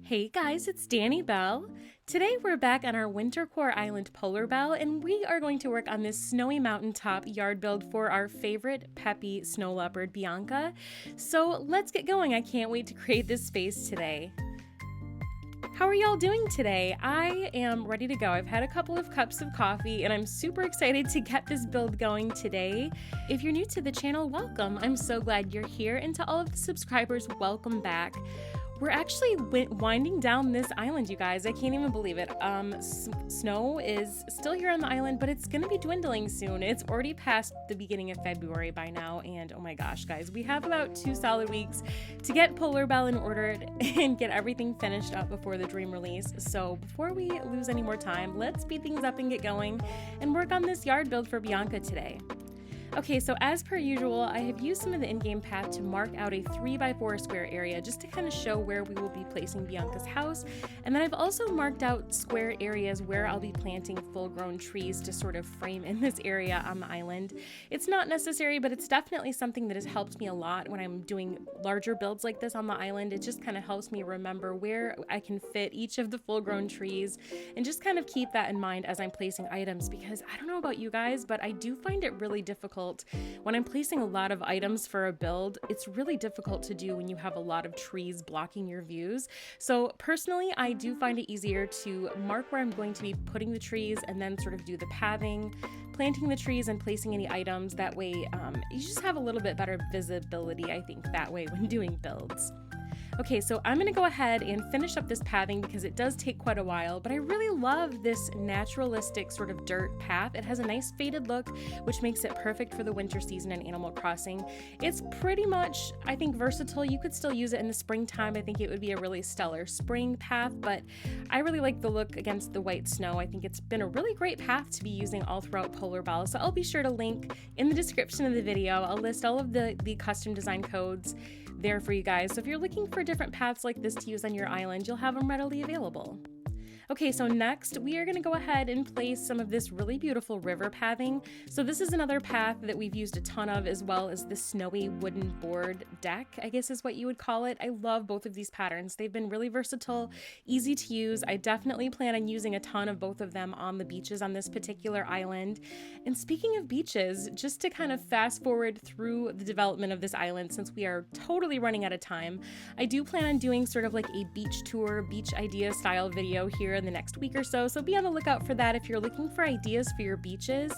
Hey guys, it's Danny Bell. Today we're back on our Wintercore island Polarbelle, and we are going to work on this snowy mountaintop yard build for our favorite Peppy snow leopard, Bianca. So let's get going. I can't wait to create this space today. How are y'all doing today? I am ready to go. I've had a couple of cups of coffee and I'm super excited to get this build going today. If you're new to the channel, welcome. I'm so glad you're here, and to all of the subscribers, welcome back. We're actually winding down this island, you guys. I can't even believe it. Snow is still here on the island, but it's gonna be dwindling soon. It's already past the beginning of February by now, and oh my gosh, guys, we have about 2 solid weeks to get Polarbelle in order and get everything finished up before the dream release. So before we lose any more time, let's speed things up and get going and work on this yard build for Bianca today. Okay, so as per usual, I have used some of the in-game path to mark out a 3x4 square area just to kind of show where we will be placing Bianca's house. And then I've also marked out square areas where I'll be planting full-grown trees to sort of frame in this area on the island. It's not necessary, but it's definitely something that has helped me a lot when I'm doing larger builds like this on the island. It just kind of helps me remember where I can fit each of the full-grown trees and just kind of keep that in mind as I'm placing items, because I don't know about you guys, but I do find it really difficult when I'm placing a lot of items for a build. It's really difficult to do when you have a lot of trees blocking your views. So personally, I do find it easier to mark where I'm going to be putting the trees and then sort of do the pathing, planting the trees and placing any items. That way you just have a little bit better visibility, I think, that way when doing builds. Okay, so I'm gonna go ahead and finish up this pathing because it does take quite a while, but I really love this naturalistic sort of dirt path. It has a nice faded look, which makes it perfect for the winter season in Animal Crossing. It's pretty much, I think, versatile. You could still use it in the springtime. I think it would be a really stellar spring path, but I really like the look against the white snow. I think it's been a really great path to be using all throughout Polarbelle, so I'll be sure to link in the description of the video. I'll list all of the custom design codes there for you guys. So if you're looking for different paths like this to use on your island, you'll have them readily available. Okay, so next we are going to go ahead and place some of this really beautiful river pathing. So this is another path that we've used a ton of, as well as the snowy wooden board deck, I guess is what you would call it. I love both of these patterns. They've been really versatile, easy to use. I definitely plan on using a ton of both of them on the beaches on this particular island. And speaking of beaches, just to kind of fast forward through the development of this island, since we are totally running out of time, I do plan on doing sort of like a beach tour, beach idea style video here in the next week or so. So be on the lookout for that if you're looking for ideas for your beaches.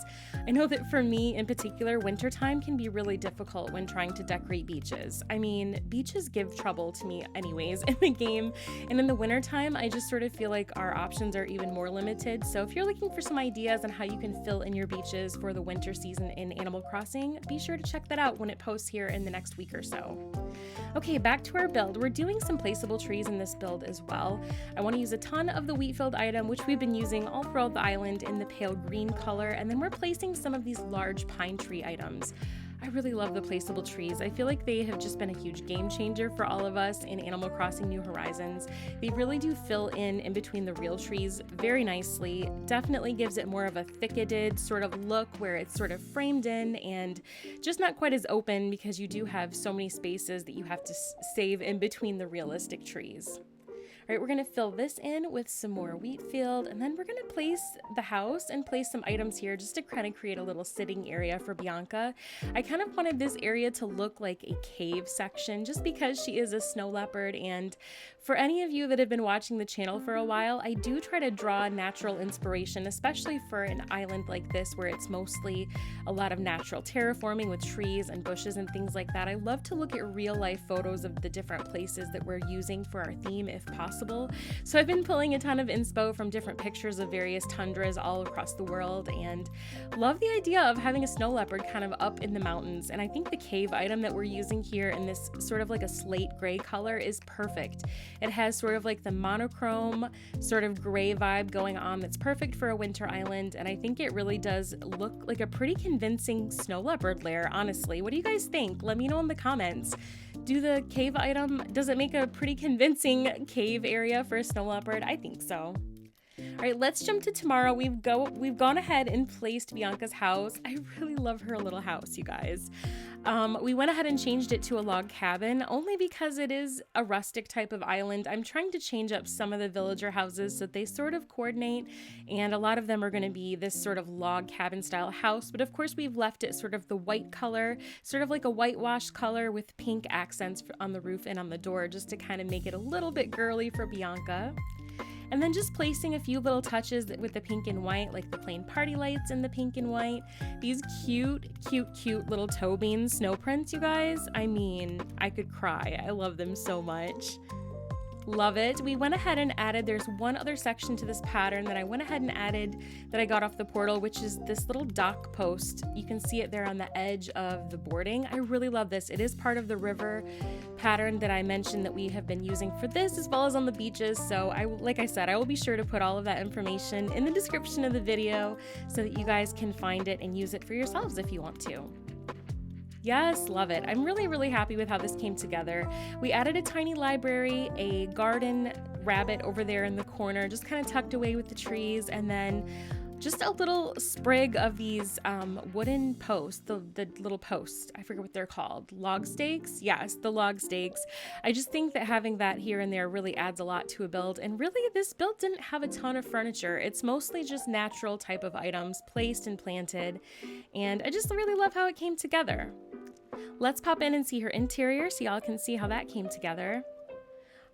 I know that for me in particular, wintertime can be really difficult when trying to decorate beaches. I mean, beaches give trouble to me anyways in the game, and in the wintertime, I just sort of feel like our options are even more limited. So if you're looking for some ideas on how you can fill in your beaches for the winter season in Animal Crossing, be sure to check that out when it posts here in the next week or so. Okay, back to our build. We're doing some placeable trees in this build as well. I want to use a ton of the wheat field item, which we've been using all throughout the island in the pale green color, and then we're placing some of these large pine tree items. I really love the placeable trees. I feel like they have just been a huge game changer for all of us in Animal Crossing New Horizons. They really do fill in between the real trees very nicely. Definitely gives it more of a thicketed sort of look where it's sort of framed in and just not quite as open, because you do have so many spaces that you have to save in between the realistic trees. All right, we're gonna fill this in with some more wheat field, and then we're gonna place the house and place some items here just to kind of create a little sitting area for Bianca. I kind of wanted this area to look like a cave section just because she is a snow leopard, and for any of you that have been watching the channel for a while, I do try to draw natural inspiration, especially for an island like this where it's mostly a lot of natural terraforming with trees and bushes and things like that. I love to look at real life photos of the different places that we're using for our theme if possible. So I've been pulling a ton of inspo from different pictures of various tundras all across the world, and love the idea of having a snow leopard kind of up in the mountains. And I think the cave item that we're using here in this sort of like a slate gray color is perfect. It has sort of like the monochrome sort of gray vibe going on that's perfect for a winter island, and I think it really does look like a pretty convincing snow leopard lair, honestly. What do you guys think? Let me know in the comments. Do the cave item, does it make a pretty convincing cave area for a snow leopard? I think so. All right, let's jump to tomorrow. We've gone ahead and placed Bianca's house. I really love her little house, you guys. We went ahead and changed it to a log cabin only because it is a rustic type of island. I'm trying to change up some of the villager houses so that they sort of coordinate, and a lot of them are going to be this sort of log cabin style house, but of course we've left it sort of the white color, sort of like a whitewash color with pink accents on the roof and on the door, just to kind of make it a little bit girly for Bianca. And then just placing a few little touches with the pink and white, like the plain party lights in the pink and white. These cute little toe bean snow prints, you guys. I mean, I could cry. I love them so much. Love it. We went ahead and added, there's one other section to this pattern that I went ahead and added that I got off the portal, which is this little dock post. You can see it there on the edge of the boarding. I really love this. It is part of the river pattern that I mentioned that we have been using for this, as well as on the beaches. So like I said, I will be sure to put all of that information in the description of the video so that you guys can find it and use it for yourselves if you want to. Yes, love it. I'm really happy with how this came together. We added a tiny library, a garden rabbit over there in the corner, just kind of tucked away with the trees, and then just a little sprig of these wooden posts, the little posts. I forget what they're called. Log stakes? Yes, the log stakes. I just think that having that here and there really adds a lot to a build. And really, this build didn't have a ton of furniture. It's mostly just natural type of items placed and planted. And I just really love how it came together. Let's pop in and see her interior so y'all can see how that came together.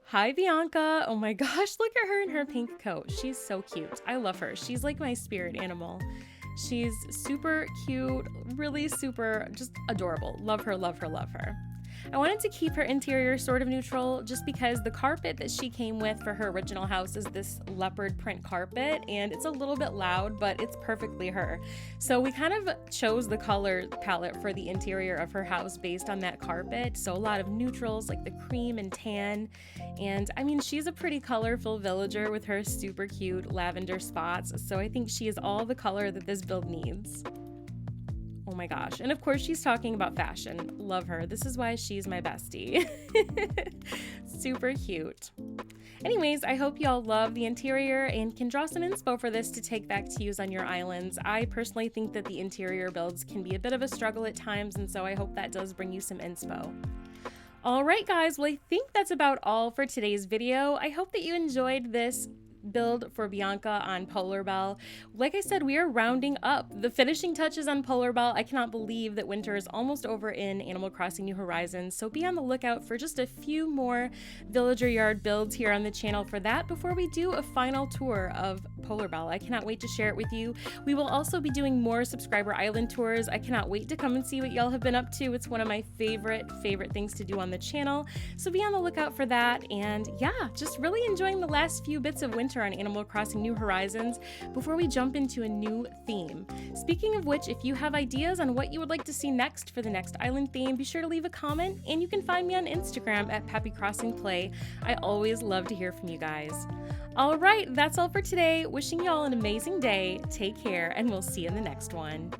Hi, Bianca. Oh my gosh, look at her in her pink coat. She's so cute. I love her. She's like my spirit animal. She's super cute, really super, just adorable. Love her, love her, love her. I wanted to keep her interior sort of neutral just because the carpet that she came with for her original house is this leopard print carpet, and it's a little bit loud, but it's perfectly her. So we kind of chose the color palette for the interior of her house based on that carpet. So a lot of neutrals like the cream and tan. And I mean, she's a pretty colorful villager with her super cute lavender spots. So I think she is all the color that this build needs. Oh my gosh. And of course, she's talking about fashion. Love her. This is why she's my bestie. Super cute. Anyways, I hope y'all love the interior and can draw some inspo for this to take back to use on your islands. I personally think that the interior builds can be a bit of a struggle at times, and so I hope that does bring you some inspo. All right, guys. Well, I think that's about all for today's video. I hope that you enjoyed this build for Bianca on Polarbelle. Like I said, we are rounding up the finishing touches on Polarbelle. I cannot believe that winter is almost over in Animal Crossing New Horizons, so be on the lookout for just a few more villager yard builds here on the channel for that before we do a final tour of Polarbelle. I cannot wait to share it with you. We will also be doing more subscriber island tours. I cannot wait to come and see what y'all have been up to. It's one of my favorite things to do on the channel, so be on the lookout for that. And yeah, just really enjoying the last few bits of winter on Animal Crossing New Horizons before we jump into a new theme. Speaking of which, if you have ideas on what you would like to see next for the next island theme, be sure to leave a comment, and you can find me on Instagram at Peppy Crossing Play. I always love to hear from you guys. All right, that's all for today. Wishing y'all an amazing day. Take care, and we'll see you in the next one.